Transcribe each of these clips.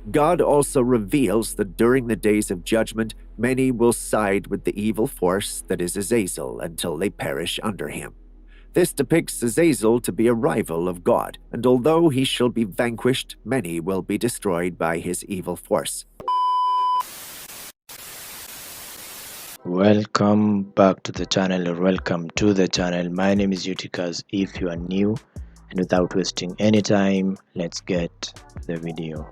God also reveals that during the days of judgment, many will side with the evil force that is Azzazil until they perish under him. This depicts Azzazil to be a rival of God, and although he shall be vanquished, many will be destroyed by his evil force. Welcome back to the channel, or welcome to the channel. My name is Utikas if you are new, and without wasting any time, let's get the video.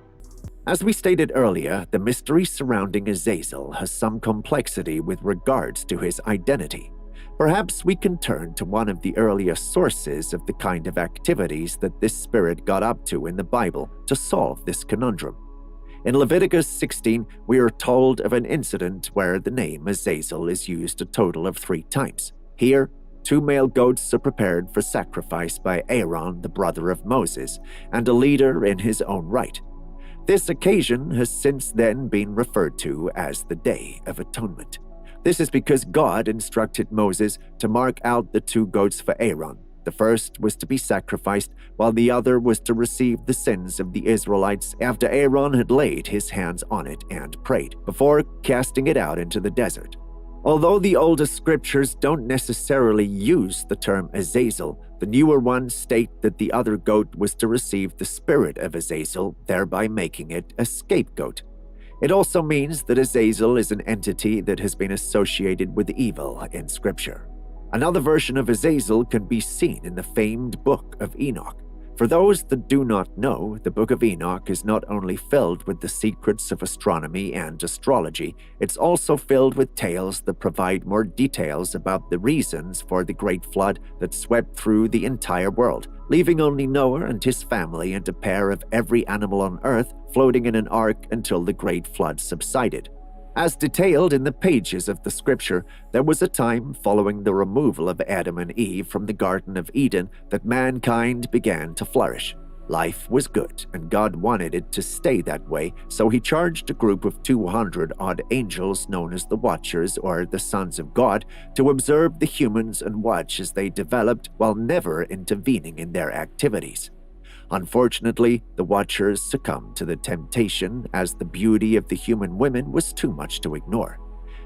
As we stated earlier, the mystery surrounding Azzazil has some complexity with regards to his identity. Perhaps we can turn to one of the earliest sources of the kind of activities that this spirit got up to in the Bible to solve this conundrum. In Leviticus 16, we are told of an incident where the name Azzazil is used a total of 3 times. Here, 2 male goats are prepared for sacrifice by Aaron, the brother of Moses, and a leader in his own right. This occasion has since then been referred to as the Day of Atonement. This is because God instructed Moses to mark out the 2 goats for Aaron. The first was to be sacrificed, while the other was to receive the sins of the Israelites after Aaron had laid his hands on it and prayed, before casting it out into the desert. Although the oldest scriptures don't necessarily use the term Azzazil, the newer ones state that the other goat was to receive the spirit of Azzazil, thereby making it a scapegoat. It also means that Azzazil is an entity that has been associated with evil in scripture. Another version of Azzazil can be seen in the famed Book of Enoch. For those that do not know, the Book of Enoch is not only filled with the secrets of astronomy and astrology, it's also filled with tales that provide more details about the reasons for the great flood that swept through the entire world, leaving only Noah and his family and a pair of every animal on earth floating in an ark until the great flood subsided. As detailed in the pages of the scripture, there was a time following the removal of Adam and Eve from the Garden of Eden that mankind began to flourish. Life was good, and God wanted it to stay that way, so he charged a group of 200-odd angels known as the Watchers, or the Sons of God, to observe the humans and watch as they developed while never intervening in their activities. Unfortunately, the Watchers succumbed to the temptation as the beauty of the human women was too much to ignore.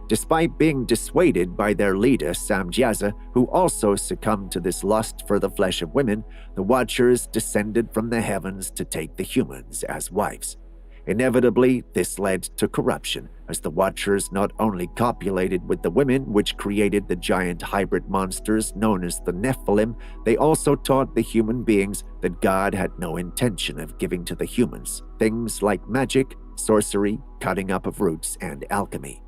Despite being dissuaded by their leader Azzazil, who also succumbed to this lust for the flesh of women, the Watchers descended from the heavens to take the humans as wives. Inevitably, this led to corruption, as the Watchers not only copulated with the women, which created the giant hybrid monsters known as the Nephilim, they also taught the human beings that God had no intention of giving to the humans, things like magic, sorcery, cutting up of roots, and alchemy.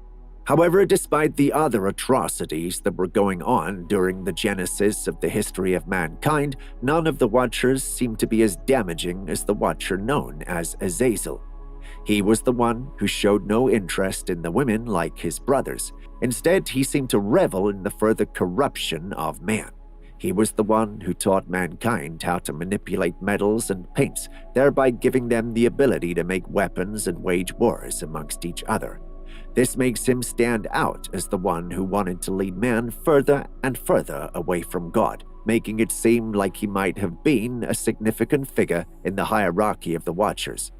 However, despite the other atrocities that were going on during the genesis of the history of mankind, none of the Watchers seemed to be as damaging as the Watcher known as Azzazil. He was the one who showed no interest in the women like his brothers. Instead, he seemed to revel in the further corruption of man. He was the one who taught mankind how to manipulate metals and paints, thereby giving them the ability to make weapons and wage wars amongst each other. This makes him stand out as the one who wanted to lead man further and further away from God, making it seem like he might have been a significant figure in the hierarchy of the Watchers.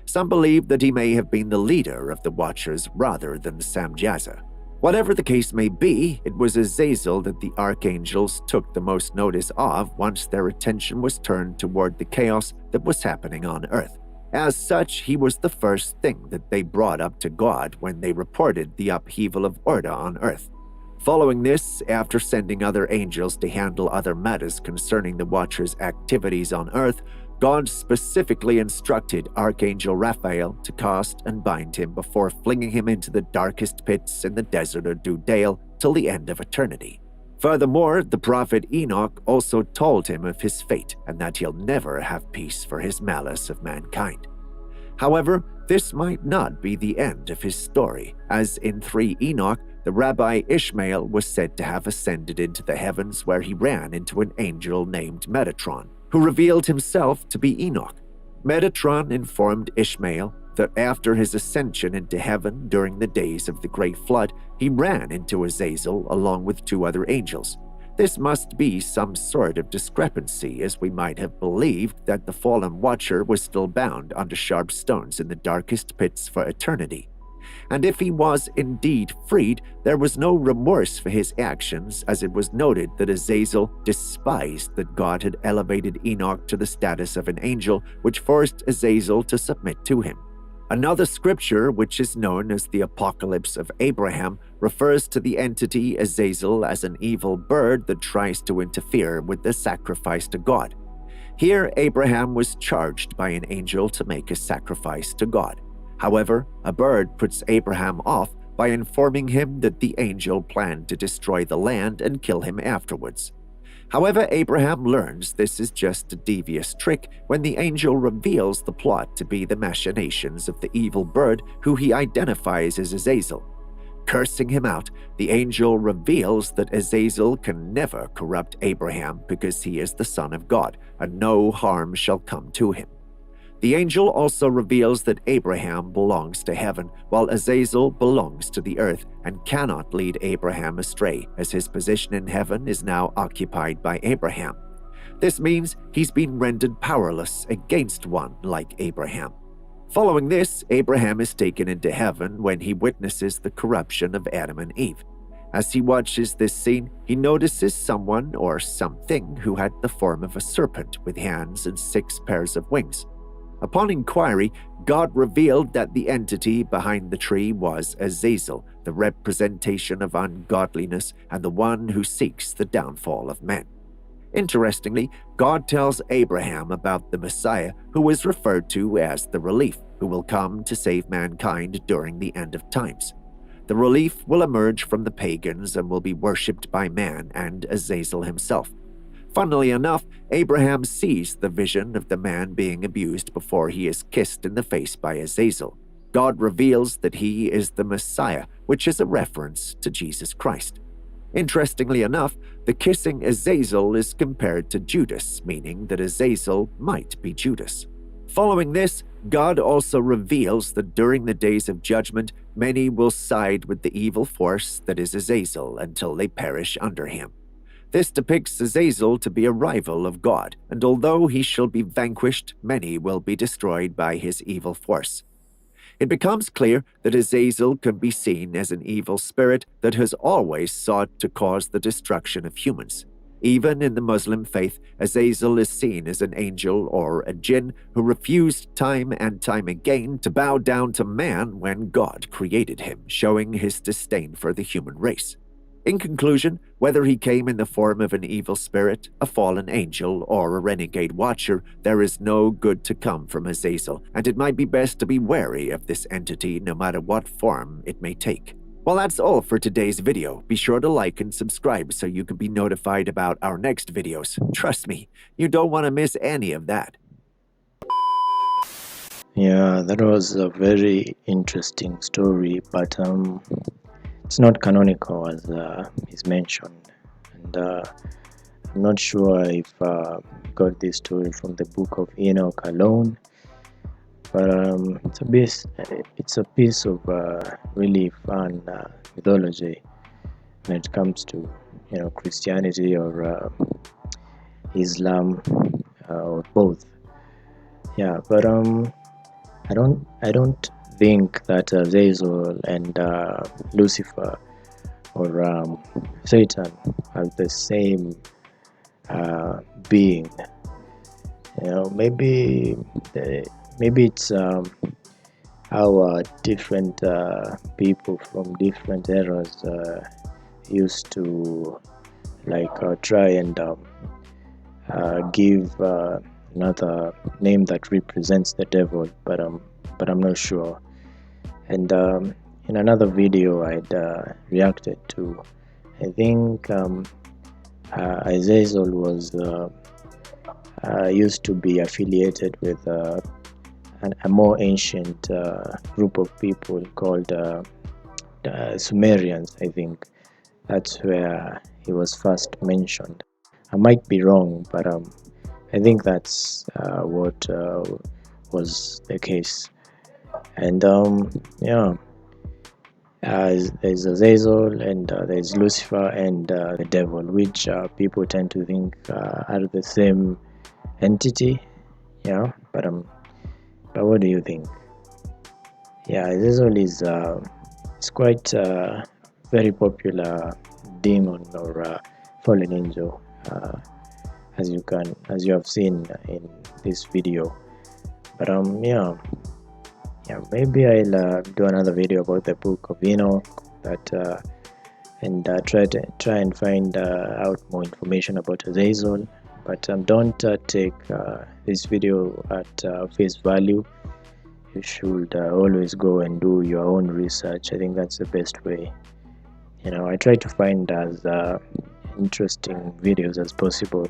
Some believe that he may have been the leader of the Watchers rather than Azzazil. Whatever the case may be, it was Azzazil that the archangels took the most notice of once their attention was turned toward the chaos that was happening on earth. As such, he was the first thing that they brought up to God when they reported the upheaval of order on earth. Following this, after sending other angels to handle other matters concerning the Watchers' activities on earth, God specifically instructed Archangel Raphael to cast and bind him before flinging him into the darkest pits in the desert of Judea till the end of eternity. Furthermore, the prophet Enoch also told him of his fate and that he'll never have peace for his malice of mankind. However, this might not be the end of his story, as in 3 Enoch, the Rabbi Ishmael was said to have ascended into the heavens where he ran into an angel named Metatron, who revealed himself to be Enoch. Metatron informed Ishmael that after his ascension into heaven during the days of the Great Flood, he ran into Azzazil along with 2 other angels. This must be some sort of discrepancy, as we might have believed that the fallen Watcher was still bound under sharp stones in the darkest pits for eternity. And if he was indeed freed, there was no remorse for his actions, as it was noted that Azzazil despised that God had elevated Enoch to the status of an angel, which forced Azzazil to submit to him. Another scripture, which is known as the Apocalypse of Abraham, refers to the entity Azzazil as an evil bird that tries to interfere with the sacrifice to God. Here, Abraham was charged by an angel to make a sacrifice to God. However, a bird puts Abraham off by informing him that the angel planned to destroy the land and kill him afterwards. However, Abraham learns this is just a devious trick when the angel reveals the plot to be the machinations of the evil bird who he identifies as Azzazil. Cursing him out, the angel reveals that Azzazil can never corrupt Abraham because he is the Son of God, and no harm shall come to him. The angel also reveals that Abraham belongs to heaven, while Azzazil belongs to the earth and cannot lead Abraham astray, as his position in heaven is now occupied by Abraham. This means he's been rendered powerless against one like Abraham. Following this, Abraham is taken into heaven when he witnesses the corruption of Adam and Eve. As he watches this scene, he notices someone or something who had the form of a serpent with hands and 6 pairs of wings. Upon inquiry, God revealed that the entity behind the tree was Azzazil, the representation of ungodliness and the one who seeks the downfall of men. Interestingly, God tells Abraham about the Messiah, who is referred to as the Relief, who will come to save mankind during the end of times. The Relief will emerge from the pagans and will be worshipped by man and Azzazil himself. Funnily enough, Abraham sees the vision of the man being abused before he is kissed in the face by Azzazil. God reveals that he is the Messiah, which is a reference to Jesus Christ. Interestingly enough, the kissing Azzazil is compared to Judas, meaning that Azzazil might be Judas. Following this, God also reveals that during the days of judgment, many will side with the evil force that is Azzazil until they perish under him. This depicts Azzazil to be a rival of God, and although he shall be vanquished, many will be destroyed by his evil force. It becomes clear that Azzazil can be seen as an evil spirit that has always sought to cause the destruction of humans. Even in the Muslim faith, Azzazil is seen as an angel or a jinn who refused time and time again to bow down to man when God created him, showing his disdain for the human race. In conclusion, whether he came in the form of an evil spirit, a fallen angel, or a renegade watcher, there is no good to come from Azzazil, and it might be best to be wary of this entity no matter what form it may take. Well, that's all for today's video. Be sure to like and subscribe so you can be notified about our next videos. Trust me, you don't want to miss any of that. Yeah, that was a very interesting story, but it's not canonical as is mentioned, and I'm not sure if got this story from the book of Enoch alone, but it's a piece of really fun mythology when it comes to Christianity or Islam or both. Yeah, but I don't think that Azzazil and Lucifer or Satan are the same being. Maybe it's how different people from different eras used to try and give another name that represents the devil, but I'm not sure. And in another video I'd reacted to, I think Azzazil was used to be affiliated with a more ancient group of people called the Sumerians. I think that's where he was first mentioned. I might be wrong, but I think that's what was the case. And yeah, There's Azzazil, and there's Lucifer, and the devil, which people tend to think are the same entity. Yeah, but what do you think? Yeah, Azzazil is it's quite very popular demon or fallen angel, as you have seen in this video. But yeah, maybe I'll do another video about the book of Enoch, that and try and find out more information about Azzazil. But don't take this video at face value. You should always go and do your own research. I think that's the best way. I try to find as interesting videos as possible,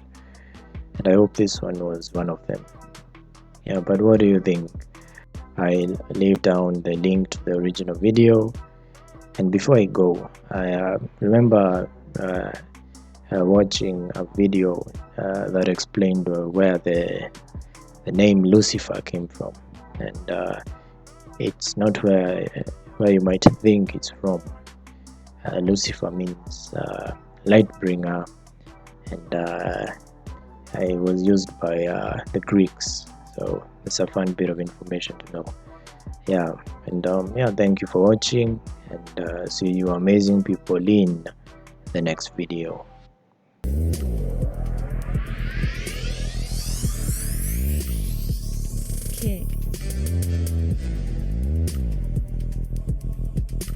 and I hope this one was one of them. Yeah, but what do you think? I'll leave down the link to the original video. And before I go, I remember watching a video that explained where the name Lucifer came from, and it's not where you might think it's from. Lucifer means light bringer, and it was used by the Greeks. So it's a fun bit of information to know. Yeah, and yeah, thank you for watching, and see you amazing people in the next video.